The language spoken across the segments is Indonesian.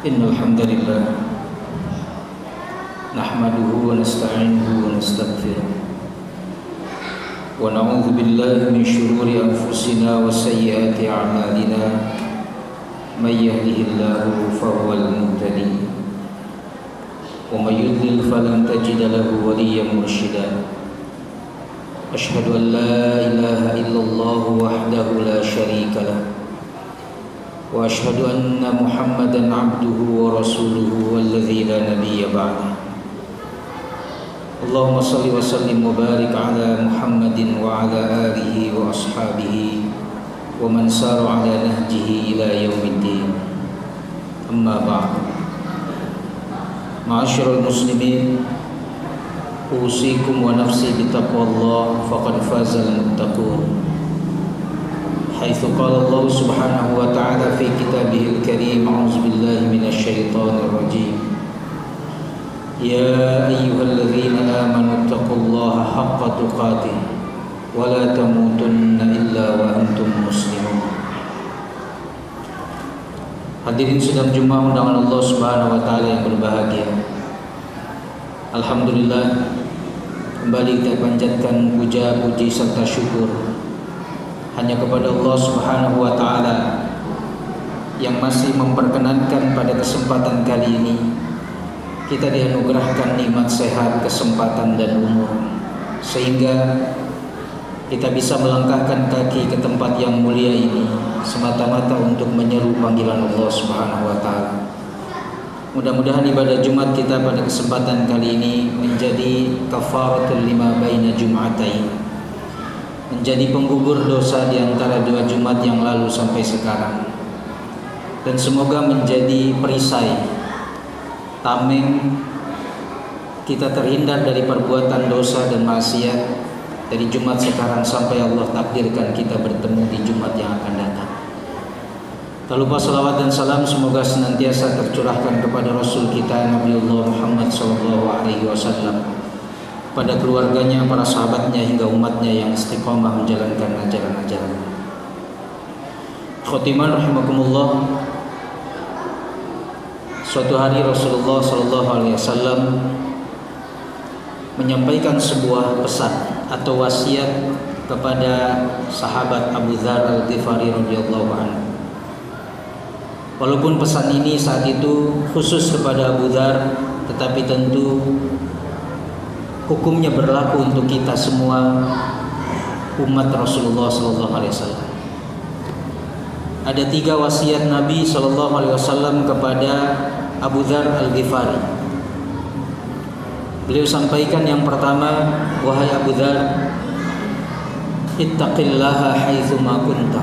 Innal hamdalillah nahmaduhu wa nasta'inuhu wa nastaghfiruh wa na'udzu billahi min shururi anfusina wa sayyiati a'malina may yahdihillahu fahuwal muhtadi wa may yudlil falan tajida lahu waliyyan mursyida. Asyhadu an la ilaha illallah wahdahu la syarika lah wa asyhadu anna Muhammadan abduhu wa rasuluhu walladzi la nabiyya ba'dah. Allahumma shalli wa sallim wa barik ala Muhammadin wa ala alihi wa ashabihi wa man sara ala nahjihi ila yaumiddin. Amma ba'd. Ma'asyiral muslimin, usikum wa nafsi bitaqwallah faqad fazal muttaqun. حيث قال الله سبحانه وتعالى في كتابه الكريم أعوذ بالله من الشيطان الرجيم يا أيها الذين آمنوا اتقوا الله حق تقاته ولا تموتن إلا وأنتم مسلمون. Hadirin sidang Jumat undangan Allah Subhanahu wa taala yang berbahagia. Alhamdulillah, kembali kita panjatkan puja-puji serta syukur hanya kepada Allah Subhanahu wa taala yang masih memperkenankan pada kesempatan kali ini kita dianugerahkan nikmat sehat, kesempatan dan umur, sehingga kita bisa melangkahkan kaki ke tempat yang mulia ini semata-mata untuk menyeru panggilan Allah Subhanahu wa taala. Mudah-mudahan ibadah Jumat kita pada kesempatan kali ini menjadi kafaratul lima baina jum'atain, menjadi penggugur dosa di antara dua Jumat yang lalu sampai sekarang, dan semoga menjadi perisai tameng kita terhindar dari perbuatan dosa dan maksiat dari Jumat sekarang sampai Allah takdirkan kita bertemu di Jumat yang akan datang. Tak lupa salawat dan salam semoga senantiasa tercurahkan kepada Rasul kita Nabiullah Muhammad SAW, pada keluarganya, para sahabatnya hingga umatnya yang istiqomah menjalankan ajaran-ajaran. Khotiman rahimakumullah. Suatu hari Rasulullah SAW menyampaikan sebuah pesan atau wasiat kepada sahabat Abu Dzar Al-Ghifari radhiyallahu anhu. Walaupun pesan ini saat itu khusus kepada Abu Dzar, tetapi tentu hukumnya berlaku untuk kita semua umat Rasulullah SAW. Ada 3 wasiat Nabi SAW kepada Abu Dzar Al-Ghifari. Beliau sampaikan yang pertama, wahai Abu Dzar, ittaqillaha haitsu ma kunta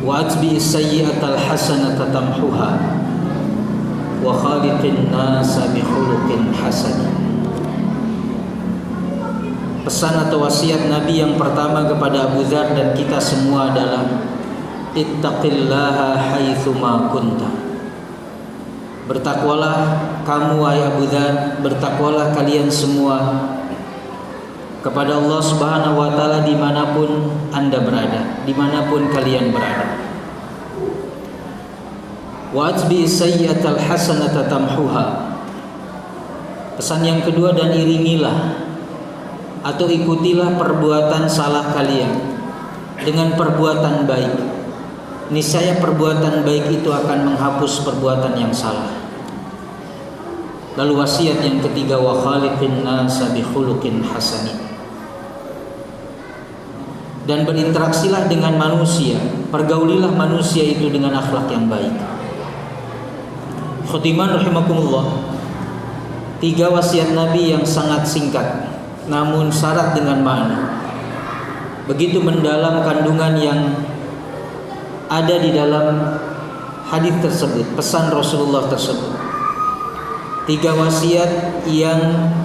wa atbi'is sayyi'atal hasanata tamhuha wa khaliqin nasa bi khuluqin hasan. Pesan atau wasiat Nabi yang pertama kepada Abu Dzar dan kita semua adalah ittaqillaha haitsu ma kunta. Bertakwalah kamu wahai Abu Dzar, bertakwalah kalian semua kepada Allah Subhanahu wa taala dimanapun Anda berada, dimanapun kalian berada. Wa atbi sayyi'atal hasanata tamhuha. Pesan yang kedua, dan iringilah atau ikutilah perbuatan salah kalian dengan perbuatan baik. Niscaya perbuatan baik itu akan menghapus perbuatan yang salah. Lalu wasiat yang ketiga, wa khaliqin nasa bi khuluqin hasanin. Dan berinteraksilah dengan manusia, pergaulilah manusia itu dengan akhlak yang baik. Khotiman rahimakumullah. 3 wasiat Nabi yang sangat singkat namun syarat dengan makna. Begitu mendalam kandungan yang ada di dalam hadis tersebut, pesan Rasulullah tersebut. 3 wasiat yang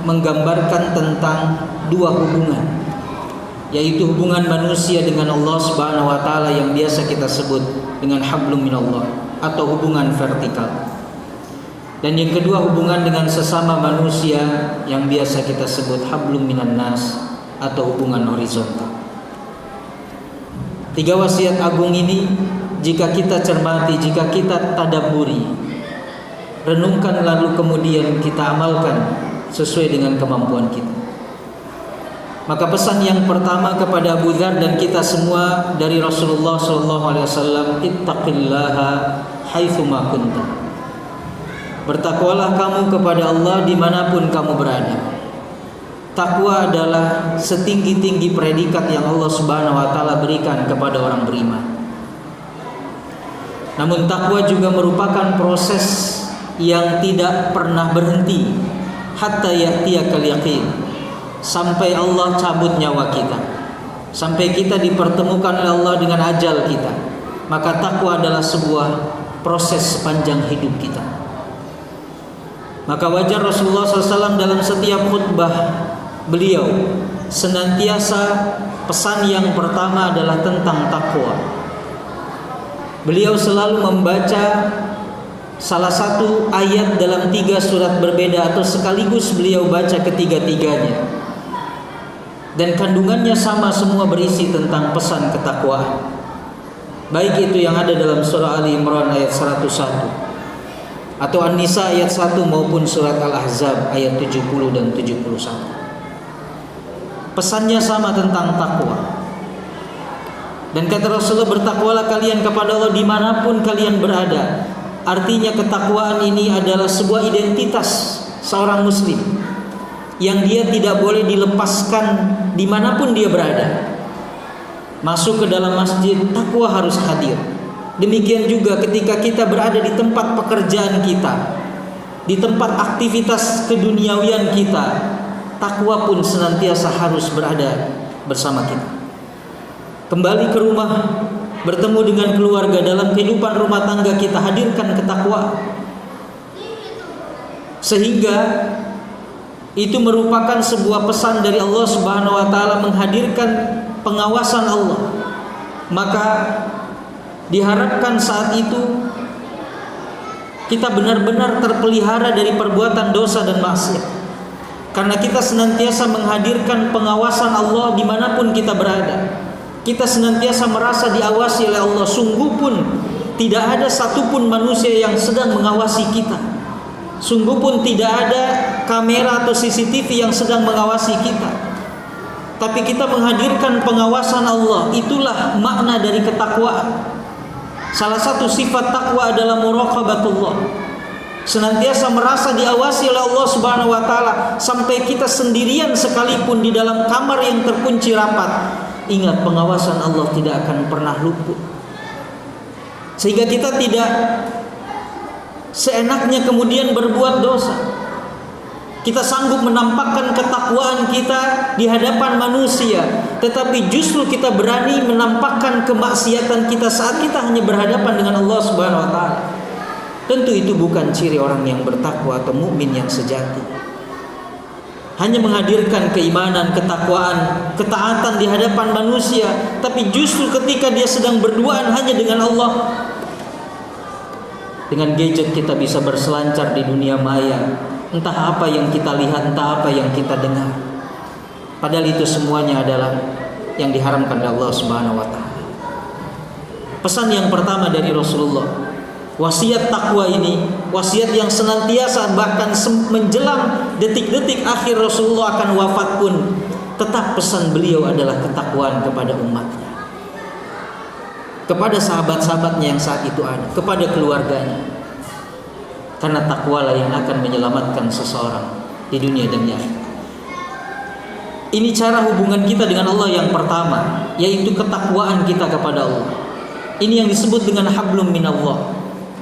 menggambarkan tentang 2 hubungan, yaitu hubungan manusia dengan Allah Subhanahu wa taala yang biasa kita sebut dengan hablum minallah atau hubungan vertikal. Dan yang kedua, hubungan dengan sesama manusia yang biasa kita sebut hablum minan nas atau hubungan horizontal. 3 wasiat agung ini jika kita cermati, jika kita tadabburi, renungkan lalu kemudian kita amalkan sesuai dengan kemampuan kita. Maka pesan yang pertama kepada Abu Dzar dan kita semua dari Rasulullah SAW, ittaqillaha haitsuma kunta. Bertakwalah kamu kepada Allah dimanapun kamu berada. Takwa adalah setinggi-tinggi predikat yang Allah Subhanahu wa taala berikan kepada orang beriman. Namun takwa juga merupakan proses yang tidak pernah berhenti hatta ya'tiyakal yaqin, sampai Allah cabut nyawa kita, sampai kita dipertemukan oleh Allah dengan ajal kita. Maka takwa adalah sebuah proses sepanjang hidup kita. Maka wajar Rasulullah SAW dalam setiap khutbah beliau senantiasa pesan yang pertama adalah tentang takwa. Beliau selalu membaca salah satu ayat dalam 3 surat berbeda atau sekaligus beliau baca ketiga-tiganya. Dan kandungannya sama, semua berisi tentang pesan ketakwaan. Baik itu yang ada dalam surah Ali Imran ayat 101 atau An-Nisa ayat 1 maupun surat Al-Ahzab ayat 70 dan 71. Pesannya sama tentang takwa. Dan kata Rasulullah, bertakwalah kalian kepada Allah dimanapun kalian berada. Artinya ketakwaan ini adalah sebuah identitas seorang muslim yang dia tidak boleh dilepaskan dimanapun dia berada. Masuk ke dalam masjid, takwa harus hadir. Demikian juga ketika kita berada di tempat pekerjaan kita, di tempat aktivitas keduniawian kita, takwa pun senantiasa harus berada bersama kita. Kembali ke rumah, bertemu dengan keluarga, dalam kehidupan rumah tangga kita hadirkan ketakwaan. Sehingga itu merupakan sebuah pesan dari Allah Subhanahu wa taala, menghadirkan pengawasan Allah. Maka diharapkan saat itu kita benar-benar terpelihara dari perbuatan dosa dan maksiat. Karena kita senantiasa menghadirkan pengawasan Allah dimanapun kita berada. Kita senantiasa merasa diawasi oleh Allah. Sungguh pun tidak ada satupun manusia yang sedang mengawasi kita. Sungguh pun tidak ada kamera atau CCTV yang sedang mengawasi kita. Tapi kita menghadirkan pengawasan Allah. Itulah makna dari ketakwaan. Salah satu sifat takwa adalah muraqabatullah. Senantiasa merasa diawasi oleh Allah Subhanahu wa taala, sampai kita sendirian sekalipun di dalam kamar yang terkunci rapat, ingat pengawasan Allah tidak akan pernah luput. Sehingga kita tidak seenaknya kemudian berbuat dosa. Kita sanggup menampakkan ketakwaan kita di hadapan manusia, tetapi justru kita berani menampakkan kemaksiatan kita saat kita hanya berhadapan dengan Allah Subhanahu wa taala. Tentu itu bukan ciri orang yang bertakwa atau mukmin yang sejati. Hanya menghadirkan keimanan, ketakwaan, ketaatan di hadapan manusia, tapi justru ketika dia sedang berduaan hanya dengan Allah, dengan gadget kita bisa berselancar di dunia maya. Entah apa yang kita lihat, entah apa yang kita dengar. Padahal itu semuanya adalah yang diharamkan oleh Allah Subhanahu wa taala. Pesan yang pertama dari Rasulullah, wasiat takwa ini, wasiat yang senantiasa bahkan menjelang detik-detik akhir Rasulullah akan wafat pun, tetap pesan beliau adalah ketakwaan kepada umatnya, kepada sahabat-sahabatnya yang saat itu ada, kepada keluarganya. Karena takwalah yang akan menyelamatkan seseorang di dunia dan di akhirat. Ini cara hubungan kita dengan Allah yang pertama, yaitu ketakwaan kita kepada Allah. Ini yang disebut dengan hablum minallah.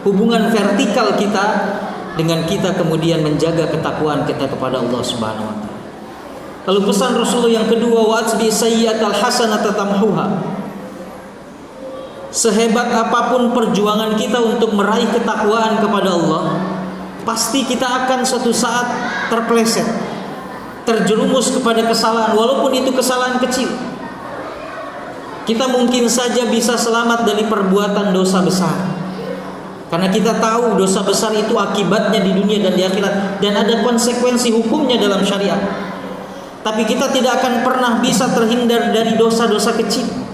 Hubungan vertikal kita dengan kita kemudian menjaga ketakwaan kita kepada Allah Subhanahu wa taala. Lalu pesan Rasulullah yang kedua, wa atbi sayyi'atal hasanata tamhuha. Sehebat apapun perjuangan kita untuk meraih ketakwaan kepada Allah, pasti kita akan suatu saat terpeleset, terjerumus kepada kesalahan, walaupun itu kesalahan kecil. Kita mungkin saja bisa selamat dari perbuatan dosa besar, karena kita tahu dosa besar itu akibatnya di dunia dan di akhirat, dan ada konsekuensi hukumnya dalam syariat. Tapi kita tidak akan pernah bisa terhindar dari dosa-dosa kecil.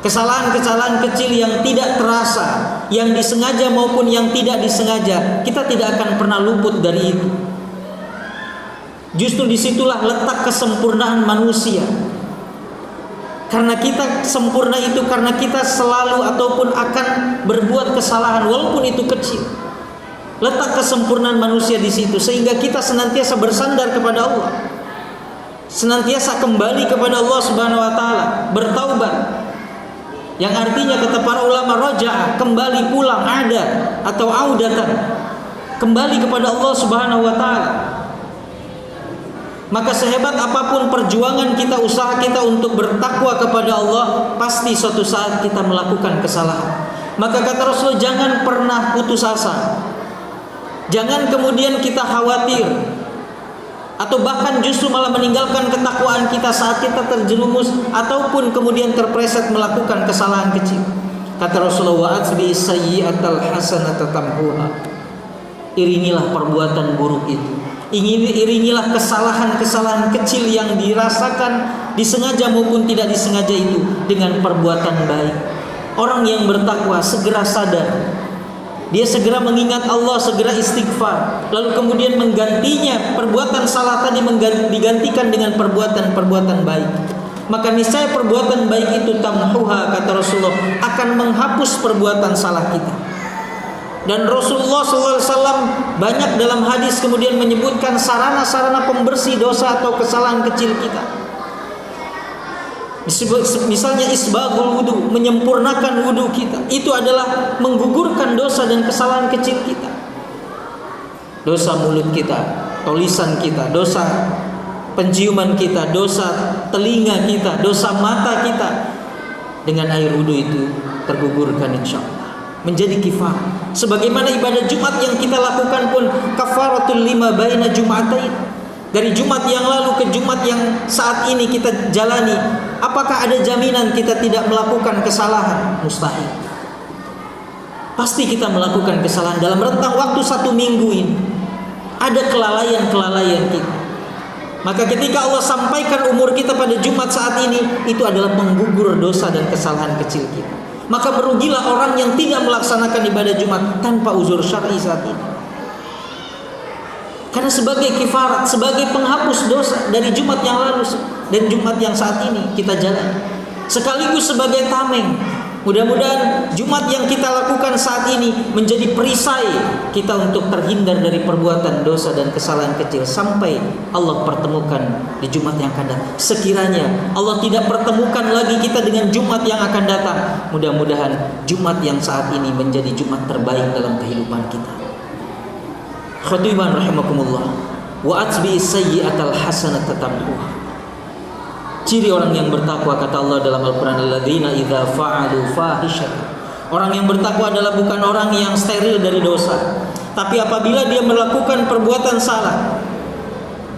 Kesalahan-kesalahan kecil yang tidak terasa, yang disengaja maupun yang tidak disengaja, kita tidak akan pernah luput dari itu. Justru disitulah letak kesempurnaan manusia. Karena kita sempurna itu karena kita selalu ataupun akan berbuat kesalahan walaupun itu kecil. Letak kesempurnaan manusia di situ sehingga kita senantiasa bersandar kepada Allah. Senantiasa kembali kepada Allah Subhanahu wa taala, bertaubat. Yang artinya kata para ulama raja'a, kembali pulang, ada atau audatan, kembali kepada Allah Subhanahu wa taala. Maka sehebat apapun perjuangan kita, usaha kita untuk bertakwa kepada Allah, pasti suatu saat kita melakukan kesalahan. Maka kata Rasulullah, jangan pernah putus asa. Jangan kemudian kita khawatir atau bahkan justru malah meninggalkan ketakwaan kita saat kita terjerumus ataupun kemudian terpreset melakukan kesalahan kecil. Kata Rasulullah, "Atbi sayyi'atal hasanata tamhuha." Iringilah perbuatan buruk itu. Iringilah kesalahan-kesalahan kecil yang dirasakan disengaja maupun tidak disengaja itu dengan perbuatan baik. Orang yang bertakwa segera sadar. Dia segera mengingat Allah, segera istighfar. Lalu kemudian menggantinya, perbuatan salah tadi digantikan dengan perbuatan-perbuatan baik. Maka niscaya perbuatan baik itu tamhuha, kata Rasulullah, akan menghapus perbuatan salah kita. Dan Rasulullah SAW banyak dalam hadis kemudian menyebutkan sarana-sarana pembersih dosa atau kesalahan kecil kita. Misalnya isbaghul wudu, menyempurnakan wudu kita, itu adalah menggugurkan dosa dan kesalahan kecil kita. Dosa mulut kita, tulisan kita, dosa penciuman kita, dosa telinga kita, dosa mata kita, dengan air wudu itu tergugurkan insyaallah, menjadi kifarah. Sebagaimana ibadah Jumat yang kita lakukan pun kafaratul lima baina jum'atain. Dari Jumat yang lalu ke Jumat yang saat ini kita jalani, apakah ada jaminan kita tidak melakukan kesalahan? Mustahil. Pasti kita melakukan kesalahan dalam rentang waktu 1 minggu ini. Ada kelalaian-kelalaian kita. Maka ketika Allah sampaikan umur kita pada Jumat saat ini, itu adalah penggugur dosa dan kesalahan kecil kita. Maka merugilah orang yang tidak melaksanakan ibadah Jumat tanpa uzur syar'i saat ini. Karena sebagai kifarat, sebagai penghapus dosa dari Jumat yang lalu dan Jumat yang saat ini kita jalani. Sekaligus sebagai tameng. Mudah-mudahan Jumat yang kita lakukan saat ini menjadi perisai kita untuk terhindar dari perbuatan dosa dan kesalahan kecil sampai Allah pertemukan di Jumat yang akan datang. Sekiranya Allah tidak pertemukan lagi kita dengan Jumat yang akan datang, mudah-mudahan Jumat yang saat ini menjadi Jumat terbaik dalam kehidupan kita. Khadiman rahimakumullah, wa atbi sayyi'atal hasanata tamhuha. Ciri orang yang bertakwa, kata Allah dalam Al-Quran, alladzina idza fa'alu fahishatan. Orang yang bertakwa adalah bukan orang yang steril dari dosa, tapi apabila dia melakukan perbuatan salah,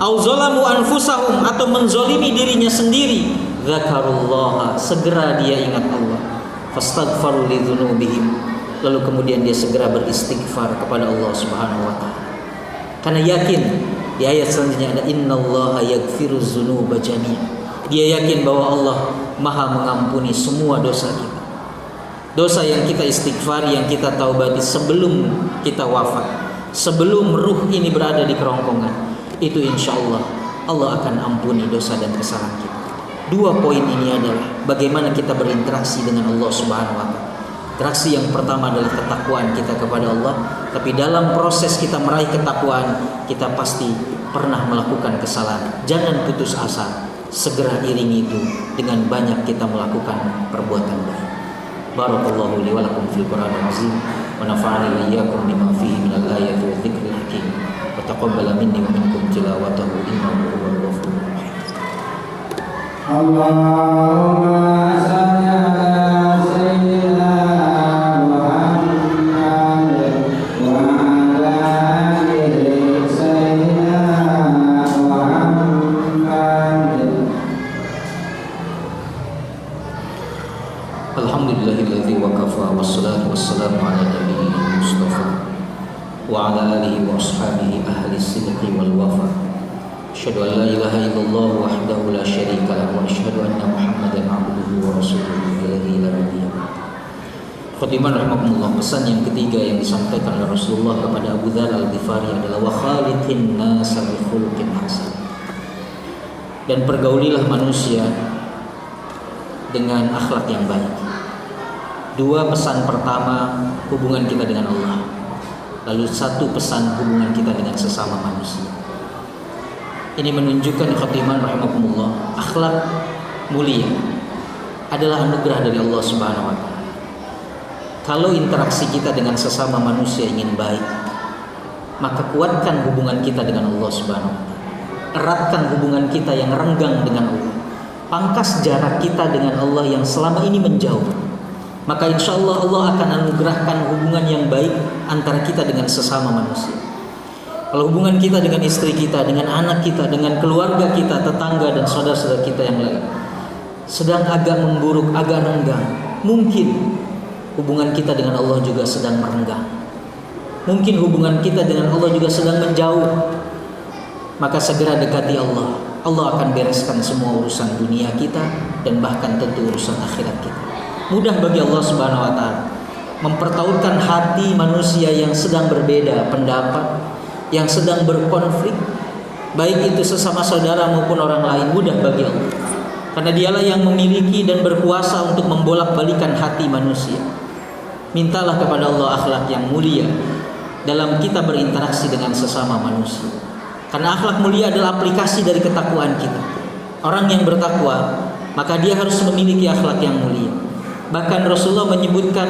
au zalamu anfusahum, atau menzolimi dirinya sendiri, dzakarullaha, segera dia ingat Allah, fastaghfaru lidzunubihim, lalu kemudian dia segera beristighfar kepada Allah Subhanahu wa taala. Karena yakin di ayat selanjutnya ada innallaha yaghfiruz dzunuba jami'an. Dia yakin bahwa Allah Maha mengampuni semua dosa kita. Dosa yang kita istighfar, yang kita taubati sebelum kita wafat, sebelum ruh ini berada di kerongkongan, itu insyaallah Allah akan ampuni dosa dan kesalahan kita. 2 poin ini adalah bagaimana kita berinteraksi dengan Allah Subhanahu wa taala. Interaksi yang pertama adalah ketakwaan kita kepada Allah. Tapi dalam proses kita meraih ketakwaan, kita pasti pernah melakukan kesalahan. Jangan putus asa, segera iringi itu dengan banyak kita melakukan perbuatan baik. Barakallahu li wa lakum fil Qur'anil azim wa nafa'ani wa iyyakum bima fihi minal ayati wa dzikril hakim. Wa taqabbala minni wa minkum tilawatahu innahu huwal ghafurur rahim. Allahumma shalli ala sayyidina Alhamdulillahilladzi wa kafa wassalatu wassalamu ala nabiyil mustafa wa ala alihi wa ashabihi ahli sidqi wal wafa Asyhadu an la ilaha illallah wahdahu la syarika lahu wa asyhadu anna Muhammadan abduhu wa rasuluhu alaihi la nabiyya ba'd. Khatiman rahimakumullah, pesan yang ketiga yang disampaikan oleh Rasulullah kepada Abu Dzar Al-Ghifari adalah wa khaliqin nas bi khuluqin hasan. Dan pergaulilah manusia dengan akhlak yang baik. Dua pesan pertama, hubungan kita dengan Allah. Lalu satu pesan, hubungan kita dengan sesama manusia. Ini menunjukkan khatiman rahimakumullah, akhlak mulia adalah anugerah dari Allah Subhanahu wa taala. Kalau interaksi kita dengan sesama manusia ingin baik, maka kuatkan hubungan kita dengan Allah Subhanahu wa taala. Eratkan hubungan kita yang renggang dengan Allah. Pangkas jarak kita dengan Allah yang selama ini menjauh. Maka insya Allah Allah akan anugerahkan hubungan yang baik antara kita dengan sesama manusia. Kalau hubungan kita dengan istri kita, dengan anak kita, dengan keluarga kita, tetangga dan saudara-saudara kita yang lain sedang agak memburuk, agak renggang, mungkin hubungan kita dengan Allah juga sedang merenggang. Mungkin hubungan kita dengan Allah juga sedang menjauh. Maka segera dekati Allah. Allah akan bereskan semua urusan dunia kita dan bahkan tentu urusan akhirat kita. Mudah bagi Allah Subhanahu wa taala mempertautkan hati manusia yang sedang berbeda pendapat, yang sedang berkonflik, baik itu sesama saudara maupun orang lain, mudah bagi Allah. Karena dialah yang memiliki dan berkuasa untuk membolak-balikan hati manusia. Mintalah kepada Allah akhlak yang mulia dalam kita berinteraksi dengan sesama manusia. Karena akhlak mulia adalah aplikasi dari ketakwaan kita. Orang yang bertakwa, maka dia harus memiliki akhlak yang mulia. Bahkan Rasulullah menyebutkan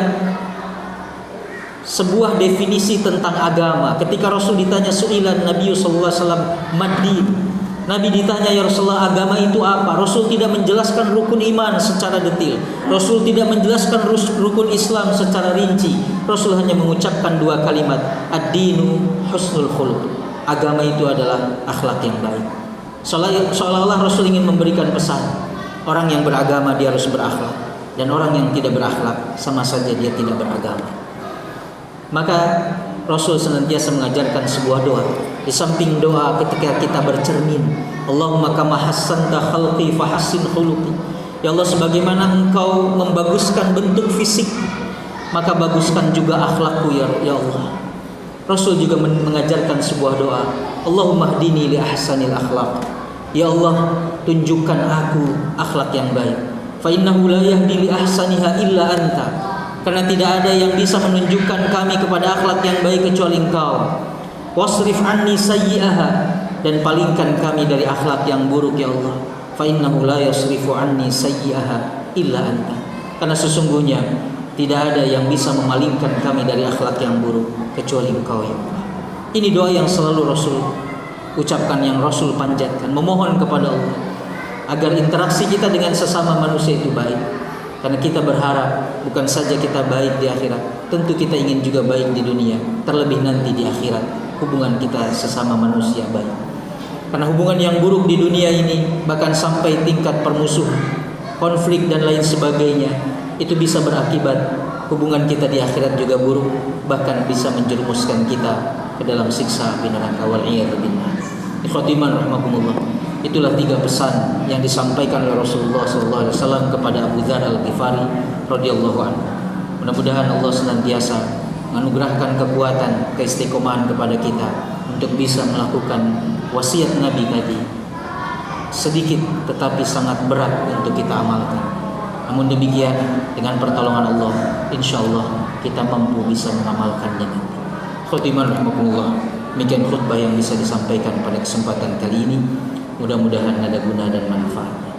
sebuah definisi tentang agama. Ketika Rasul ditanya su'ilan Nabi sallallahu alaihi wasallam madin, Nabi ditanya, ya Rasulullah, agama itu apa? Rasul tidak menjelaskan rukun iman secara detail. Rasul tidak menjelaskan rukun Islam secara rinci. Rasul hanya mengucapkan dua kalimat, ad-dinu husnul khuluq. Agama itu adalah akhlak yang baik. Seolah-olah Rasul ingin memberikan pesan, orang yang beragama dia harus berakhlak, dan orang yang tidak berakhlak sama saja dia tidak beragama. Maka Rasul senantiasa mengajarkan sebuah doa. Di samping doa ketika kita bercermin, Allahumma kama hassanta khalqi fahassin khuluqi. Ya Allah, sebagaimana Engkau membaguskan bentuk fisik, maka baguskan juga akhlakku ya Allah. Rasul juga mengajarkan sebuah doa, Allahumma hdini li ahsanil akhlaq. Ya Allah, tunjukkan aku akhlak yang baik. Fa innahu la yahdi li ahsaniha illa anta. Karena tidak ada yang bisa menunjukkan kami kepada akhlak yang baik kecuali Engkau. Wasrif anni sayyi'aha, dan palingkan kami dari akhlak yang buruk ya Allah. Fa innahu la yasrifu anni sayyi'aha illa anta. Karena sesungguhnya tidak ada yang bisa memalingkan kami dari akhlak yang buruk kecuali Engkau ya Allah. Ini doa yang selalu Rasul ucapkan, yang Rasul panjatkan, memohon kepada Allah agar interaksi kita dengan sesama manusia itu baik. Karena kita berharap bukan saja kita baik di akhirat, tentu kita ingin juga baik di dunia, terlebih nanti di akhirat hubungan kita sesama manusia baik. Karena hubungan yang buruk di dunia ini, bahkan sampai tingkat permusuhan, konflik dan lain sebagainya, itu bisa berakibat hubungan kita di akhirat juga buruk, bahkan bisa menjerumuskan kita ke dalam siksa api neraka wal iyadzu billah. Ikhwatiman rahimakumullah. Itulah 3 pesan yang disampaikan oleh Rasulullah SAW kepada Abu Dzar Al-Ghifari radhiyallahu anhu. Mudah-mudahan Allah senantiasa menganugerahkan kekuatan, keistiqomahan kepada kita untuk bisa melakukan wasiat Nabi tadi. Sedikit tetapi sangat berat untuk kita amalkan. Namun demikian, dengan pertolongan Allah, insya Allah kita mampu bisa mengamalkannya nanti. Khotimah rahimakumullah. Demikian khutbah yang bisa disampaikan pada kesempatan kali ini. Mudah-mudahan ada guna dan manfaatnya.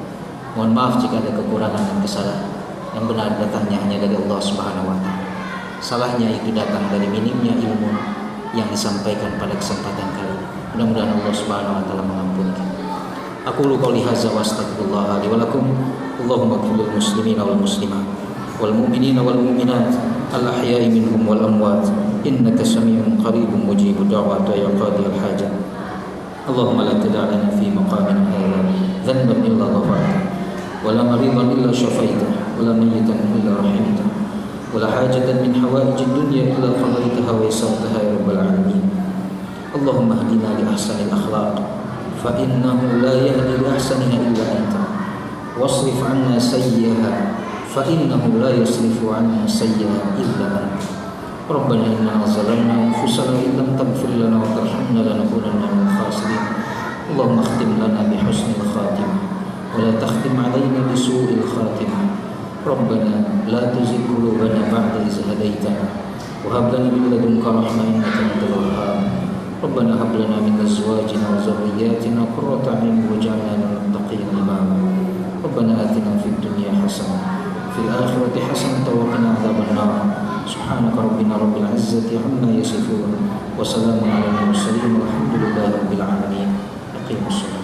Mohon maaf jika ada kekurangan dan kesalahan. Yang benar datangnya hanya dari Allah Subhanahu wa taala. Salahnya itu datang dari minimnya ilmu yang disampaikan pada kesempatan kali ini. Mudah-mudahan Allah Subhanahu wa taala mengampuni kita. Aqulu qouli hadza wa astaghfirullah li wa lakum. Allahumma ighfir lil muslimina wal muslimat wal mu'minina wal mu'minat al ahya'i minhum wal amwat innaka samii'un qariibun mujibud da'wati ya qadiyal hajat. Allahumma la tada' lana fi maqamina hadha dhanban illa ghafarta wa la maridan illa shafaita wa la mayyitan illa rahimta wa la hajatan min hawaijid dunya illa qadaitaha wa yassartaha ya rabbal alamin. Allahumma hdina li ahsanil akhlaq فإنه لا يهدي لأحسنها إلا أنت واصرف عنا سيئها فإنه لا يصرف عنا سيئها إلا أنت ربنا إننا ظلمنا أنفسنا وإن لم تغفر لنا وترحمنا لنكونن من الخاسرين اللهم اختم لنا بحسن الخاتمة ولا تختم علينا بسوء الخاتمة ربنا لا تزغ قلوبنا بعد إذ هديتنا وهب لنا من لدنك رحمة إنك أنت الوهاب ربنا هب لنا من أزواجنا وذرياتنا قرة أعين واجعلنا للمتقين إماما ربنا آتنا في الدنيا حسنة في الآخرة حسنة وقنا عذاب النار سبحانك ربنا رب العزة عما يصفون وسلام على المرسلين والحمد لله رب العالمين أقيموا الصلاة